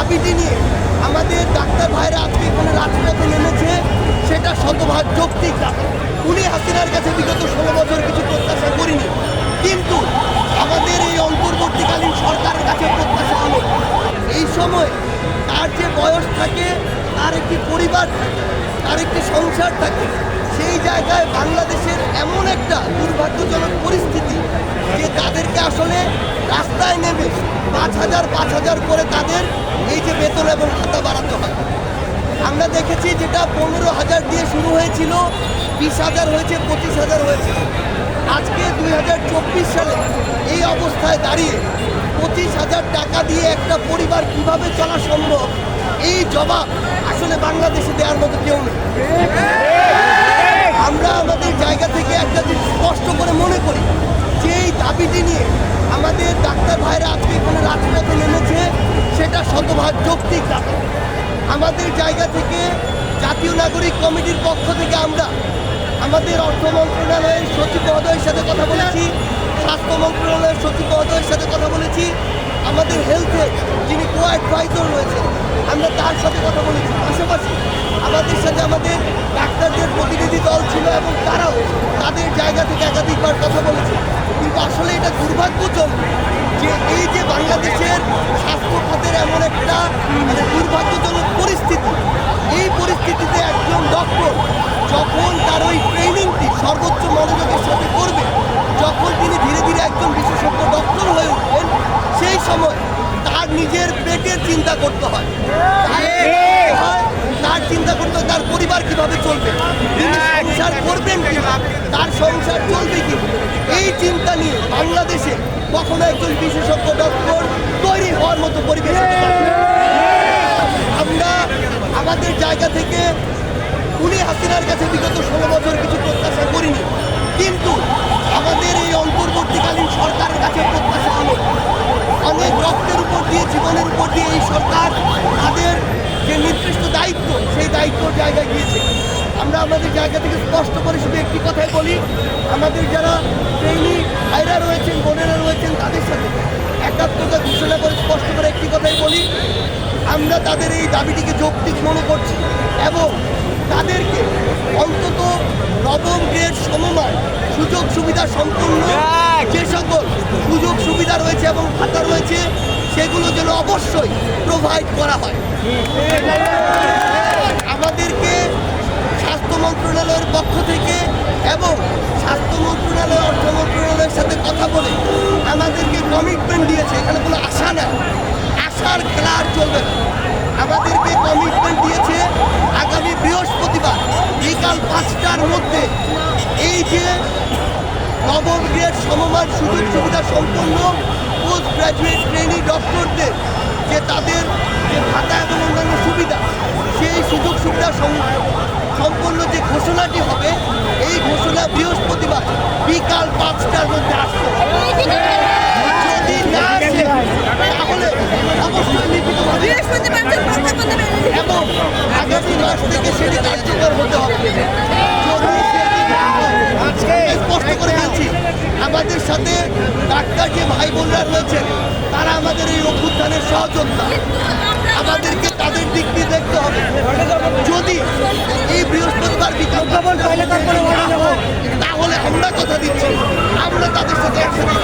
দাবিটি নিয়ে আমাদের ডাক্তার ভাইরা আজকে এখানে রাজপথে নেমেছে, সেটা শতভাগ যৌক্তিক দাবি। উনি হাসিনার কাছে বিগত 16 বছর কিছু প্রত্যাশা করিনি, কিন্তু আমাদের এই অন্তর্বর্তীকালীন সরকারের কাছে প্রত্যাশা হলো এই সময় তার যে বয়স থাকে, তার একটি পরিবার থাকে, তার একটি সংসার থাকে। সেই জায়গায় বাংলাদেশের এমন একটা দুর্ভাগ্যজনক পরিস্থিতি যে তাদেরকে আসলে রাস্তায় নেমে 5,000 করে তাদের এই যে বেতন এবং ভাতা বাড়াতে হয়। আমরা দেখেছি যেটা 15,000 দিয়ে শুরু হয়েছিল, 20,000 হয়েছে, 25,000 হয়েছে। আজকে 2024 সালে এই অবস্থায় দাঁড়িয়ে 25,000 টাকা দিয়ে একটা পরিবার কিভাবে চলা সম্ভব, এই জবাব আসলে বাংলাদেশে দেওয়ার মতো কেউ নেই। আমরা আমাদের জায়গা থেকে একটা জিনিস স্পষ্ট করে মনে করি যে এই দাবিটি নিয়ে আমাদের ডাক্তার ভাইরা আজকে এখানে রাজপথে নেমেছে, সেটা শতভাগ যৌক্তিক দাবি। আমাদের জায়গা থেকে জাতীয় নাগরিক কমিটির পক্ষ থেকে আমরা আমাদের অর্থ মন্ত্রণালয়ের সচিব মহোদয়ের সাথে কথা বলেছি, স্বাস্থ্য মন্ত্রণালয়ের সচিব মহোদয়ের সাথে কথা বলেছি, আমাদের হেলথে যিনি কো-অ্যাডভাইজার রয়েছেন আমরা তার সাথে কথা বলেছি। পাশাপাশি আমাদের সাথে আমাদের ডাক্তারদের প্রতিনিধি দল ছিল এবং তারাও তাদের জায়গা থেকে একাধিকবার কথা বলেছে। কিন্তু আসলে এটা দুর্ভাগ্যজনক যে এই যে বাংলাদেশের স্বাস্থ্য খাতের এমন একটা দুর্ভাগ্যজনক পরিস্থিতি, এই পরিস্থিতিতে একজন ডক্টর যখন তার ওই ট্রেনিংটি সর্বোচ্চ মনোযোগের সাথে করবে, যখন তিনি ধীরে ধীরে একজন বিশেষজ্ঞ ডক্টর হয়ে উঠবেন, সেই সময় তার নিজের পেটের চিন্তা করতে হয়, তার চিন্তা করতে হয় তার পরিবার কিভাবে চলবে, তিনি সংসার করবেন কিনা, তার সংসার চলবে কি, এই চিন্তা নিয়ে বাংলাদেশে কখনো একজন বিশেষজ্ঞ ডক্টর তৈরি হওয়ার মতো পরিবেশ হতে পারে না। আমরা আমাদের জায়গা থেকে উনি হাসিনার কাছে বিগত 16 বছর কিছু প্রত্যাশা করিনি, কিন্তু আমাদের এই অন্তর্বর্তীকালীন সরকারের কাছে প্রত্যাশা হলো অনেক রক্তের উপর দিয়ে, জীবনের উপর দিয়ে এই সরকার তাদের যে নির্দিষ্ট দায়িত্ব, সেই দায়িত্বর জায়গায় গিয়েছে। আমরা আমাদের জায়গা থেকে স্পষ্ট করে শুধু একটি কথাই বলি, আমাদের যারা ট্রেনি ভাইরা রয়েছেন, বোনেরা রয়েছেন, তাদের সাথে একাত্মতা ঘোষণা করে স্পষ্ট করে একটি কথাই বলি, আমরা তাদের এই দাবিটিকে যৌক্তিক মনে করছি এবং তাদেরকে অন্তত নবম গ্রেড সমমান সুযোগ সুবিধা সম্পন্ন যে সকল সুযোগ সুবিধা রয়েছে এবং ভাতা রয়েছে, সেগুলো যেন অবশ্যই প্রোভাইড করা হয়। আমাদেরকে স্বাস্থ্য মন্ত্রণালয়ের পক্ষ থেকে এবং স্বাস্থ্য মন্ত্রণালয়, অর্থ মন্ত্রণালয়ের সাথে কথা বলে আমাদেরকে কমিটমেন্ট দিয়েছে, এখানে কোনো আশা নাই, আশার খেলা আর চলবে না। আমাদেরকে কমিটমেন্ট দিয়েছে আগামী বৃহস্পতিবার বিকাল 5টার মধ্যে এই যে নবম গ্রেড সমমান সুযোগ সুবিধা সম্পন্ন পোস্ট গ্রাজুয়েট ট্রেনি ডক্টরদের যে তাদের যে ভাতা এবং অন্যান্য সুবিধা, সেই সুযোগ সুবিধা সম্পন্ন যে ঘোষণাটি হবে, এই ঘোষণা বৃহস্পতিবার বিকাল 5টার মধ্যে আসতে হবে। যদি না আসে তাহলে অবশ্যই লিখিতভাবে এবং আগামী মাস থেকে সেটি কার্যকর হতে হবে। স্পষ্ট করে বলছি, আমাদের সাথে ডাক্তার যে ভাই বোনরা রয়েছেন তারা আমাদের এই অভ্যুত্থানের সহযোদ্ধা, আমাদেরকে তাদের দিক দিয়ে দেখতে হবে। যদি এই বৃহস্পতিবার বিকাল তাহলে আমরা কথা দিচ্ছি আমরা তাদের সাথে একসাথে